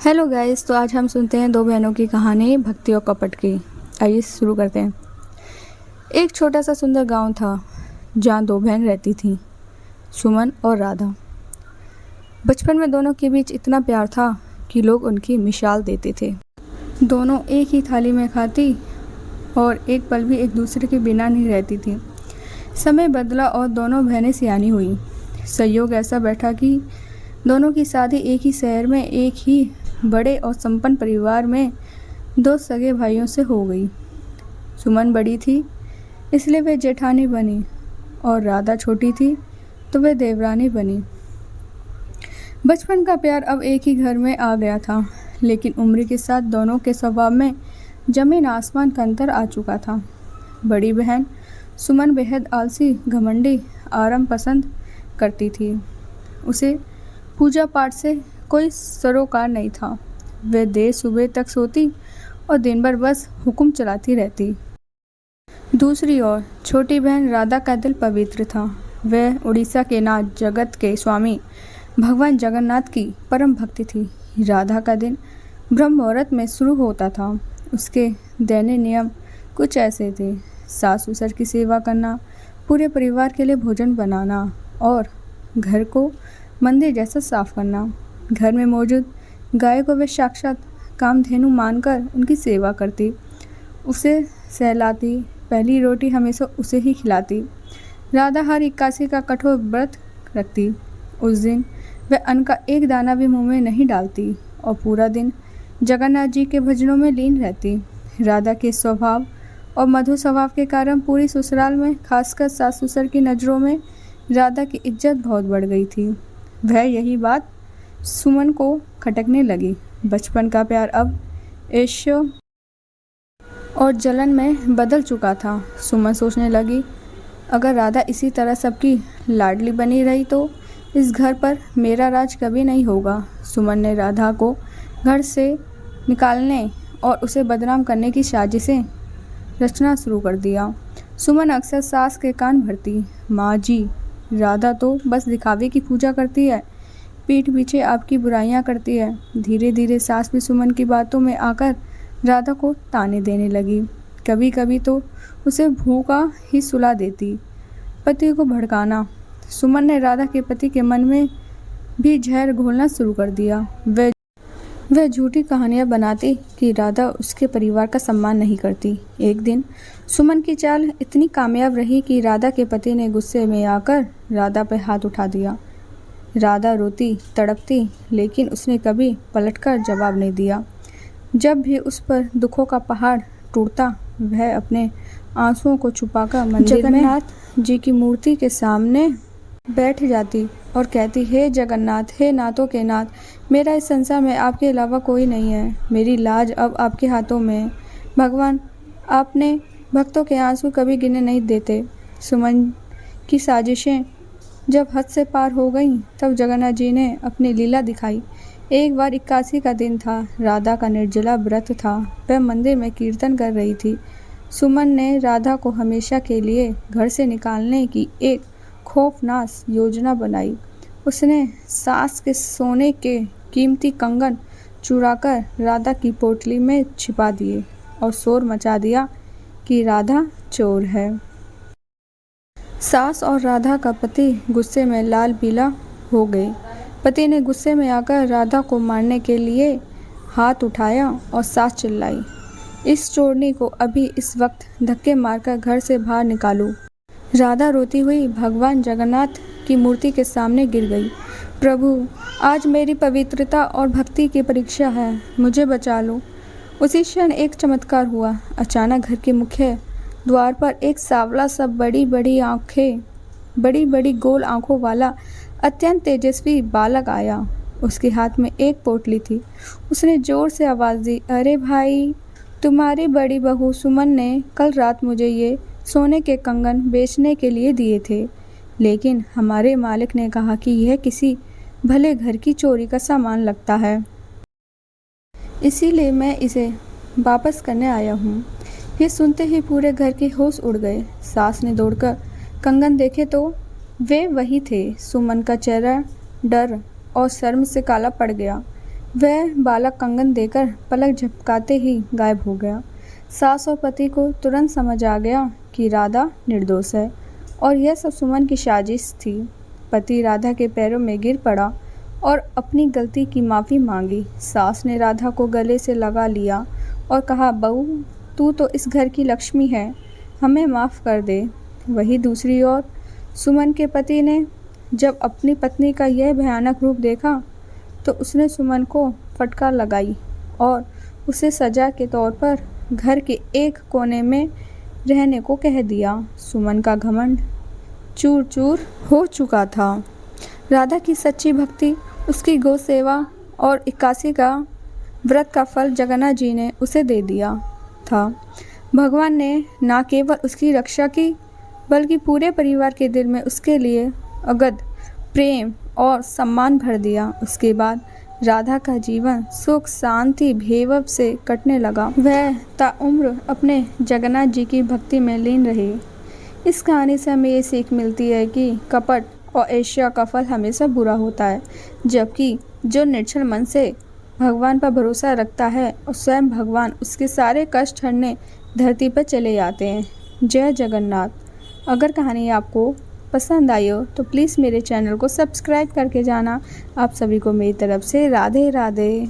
Hello guys, तो आज हम सुनते हैं दो बहनों की कहानी भक्ति और कपट की। आइए शुरू करते हैं। एक छोटा सा सुंदर गांव था जहाँ दो बहन रहती थीं, सुमन और राधा। बचपन में दोनों के बीच इतना प्यार था कि लोग उनकी मिसाल देते थे। दोनों एक ही थाली में खाती और एक पल भी एक दूसरे के बिना नहीं रहती थी। समय बदला और दोनों बहनें सियानी हुई। संयोग ऐसा बैठा कि दोनों की शादी एक ही शहर में एक ही बड़े और संपन्न परिवार में दो सगे भाइयों से हो गई। सुमन बड़ी थी इसलिए वे जेठानी बनी और राधा छोटी थी तो वे देवरानी बनी। बचपन का प्यार अब एक ही घर में आ गया था, लेकिन उम्र के साथ दोनों के स्वभाव में जमीन आसमान का अंतर आ चुका था। बड़ी बहन सुमन बेहद आलसी, घमंडी, आराम पसंद करती थी। उसे पूजा पाठ से कोई सरोकार नहीं था। वह देर सुबह तक सोती और दिन भर बस हुक्म चलाती रहती। दूसरी ओर छोटी बहन राधा का दिल पवित्र था। वह उड़ीसा के नाथ जगत के स्वामी भगवान जगन्नाथ की परम भक्ति थी। राधा का दिन ब्रह्म मुहूर्त में शुरू होता था। उसके दैनिक नियम कुछ ऐसे थे: सास ससुर की सेवा करना, पूरे परिवार के लिए भोजन बनाना और घर को मंदिर जैसा साफ करना। घर में मौजूद गाय को वे साक्षात कामधेनु मानकर उनकी सेवा करती, उसे सहलाती, पहली रोटी हमेशा उसे ही खिलाती। राधा हर 81 का कठोर व्रत रखती। उस दिन वह अन्न का एक दाना भी मुंह में नहीं डालती और पूरा दिन जगन्नाथ जी के भजनों में लीन रहती। राधा के स्वभाव और मधुर स्वभाव के कारण पूरी ससुराल में, खासकर सास ससुर की नज़रों में राधा की इज्जत बहुत बढ़ गई थी। वह यही बात सुमन को खटकने लगी। बचपन का प्यार अब ईर्ष्या और जलन में बदल चुका था। सुमन सोचने लगी, अगर राधा इसी तरह सबकी लाडली बनी रही तो इस घर पर मेरा राज कभी नहीं होगा। सुमन ने राधा को घर से निकालने और उसे बदनाम करने की साजिशें रचना शुरू कर दिया। सुमन अक्सर सास के कान भरती, माँ जी, राधा तो बस दिखावे की पूजा करती है, पीठ पीछे आपकी बुराइयां करती है। धीरे धीरे सास भी सुमन की बातों में आकर राधा को ताने देने लगी। कभी कभी तो उसे भूखा ही सुला देती। पति को भड़काना। सुमन ने राधा के पति के मन में भी जहर घोलना शुरू कर दिया। वह झूठी कहानियां बनाती कि राधा उसके परिवार का सम्मान नहीं करती। एक दिन सुमन की चाल इतनी कामयाब रही कि राधा के पति ने गुस्से में आकर राधा पर हाथ उठा दिया। राधा रोती तड़पती, लेकिन उसने कभी पलटकर जवाब नहीं दिया। जब भी उस पर दुखों का पहाड़ टूटता, वह अपने आंसुओं को छुपाकर मंदिर में जगन्नाथ जी की मूर्ति के सामने बैठ जाती और कहती, हे जगन्नाथ, हे नाथों के नाथ, मेरा इस संसार में आपके अलावा कोई नहीं है। मेरी लाज अब आपके हाथों में है। भगवान, आपने भक्तों के आंसू कभी गिने नहीं देते। सुमन की साजिशें जब हद से पार हो गईं, तब जगन्नाथ जी ने अपनी लीला दिखाई। एक बार 81 का दिन था। राधा का निर्जला व्रत था। वह मंदिर में कीर्तन कर रही थी। सुमन ने राधा को हमेशा के लिए घर से निकालने की एक खौफनाक योजना बनाई। उसने सास के सोने के कीमती कंगन चुराकर राधा की पोटली में छिपा दिए और शोर मचा दिया कि राधा चोर है। सास और राधा का पति गुस्से में लाल पीला हो गए। पति ने गुस्से में आकर राधा को मारने के लिए हाथ उठाया और सास चिल्लाई, इस चोरनी को अभी इस वक्त धक्के मारकर घर से बाहर निकालो। राधा रोती हुई भगवान जगन्नाथ की मूर्ति के सामने गिर गई। प्रभु, आज मेरी पवित्रता और भक्ति की परीक्षा है, मुझे बचा लो। उसी क्षण एक चमत्कार हुआ। अचानक घर के मुख्य द्वार पर एक सांवला सा बड़ी बड़ी गोल आंखों वाला अत्यंत तेजस्वी बालक आया। उसके हाथ में एक पोटली थी। उसने जोर से आवाज़ दी, अरे भाई, तुम्हारी बड़ी बहू सुमन ने कल रात मुझे ये सोने के कंगन बेचने के लिए दिए थे, लेकिन हमारे मालिक ने कहा कि यह किसी भले घर की चोरी का सामान लगता है, इसीलिए मैं इसे वापस करने आया हूँ। ये सुनते ही पूरे घर के होश उड़ गए। सास ने दौड़कर कंगन देखे तो वे वही थे। सुमन का चेहरा डर और शर्म से काला पड़ गया। वह बालक कंगन देकर पलक झपकाते ही गायब हो गया। सास और पति को तुरंत समझ आ गया कि राधा निर्दोष है और यह सब सुमन की साजिश थी। पति राधा के पैरों में गिर पड़ा और अपनी गलती की माफ़ी मांगी। सास ने राधा को गले से लगा लिया और कहा, बहू, तू तो इस घर की लक्ष्मी है, हमें माफ़ कर दे। वहीं दूसरी ओर सुमन के पति ने जब अपनी पत्नी का यह भयानक रूप देखा तो उसने सुमन को फटकार लगाई और उसे सजा के तौर पर घर के एक कोने में रहने को कह दिया। सुमन का घमंड चूर चूर हो चुका था। राधा की सच्ची भक्ति, उसकी गौ सेवा और 81 का व्रत का फल जगन्नाथ जी ने उसे दे दिया था। भगवान ने न केवल उसकी रक्षा की बल्कि पूरे परिवार के दिल में उसके लिए अगाध प्रेम और सम्मान भर दिया। उसके बाद राधा का जीवन सुख शांति वैभव से कटने लगा। वह ताउम्र अपने जगन्नाथ जी की भक्ति में लीन रही। इस कहानी से हमें ये सीख मिलती है कि कपट और ईर्ष्या का फल हमेशा बुरा होता है, जबकि जो निर्छल मन से भगवान पर भरोसा रखता है और स्वयं भगवान उसके सारे कष्ट हरने धरती पर चले आते हैं। जय जगन्नाथ। अगर कहानी आपको पसंद आई हो तो प्लीज़ मेरे चैनल को सब्सक्राइब करके जाना। आप सभी को मेरी तरफ से राधे राधे।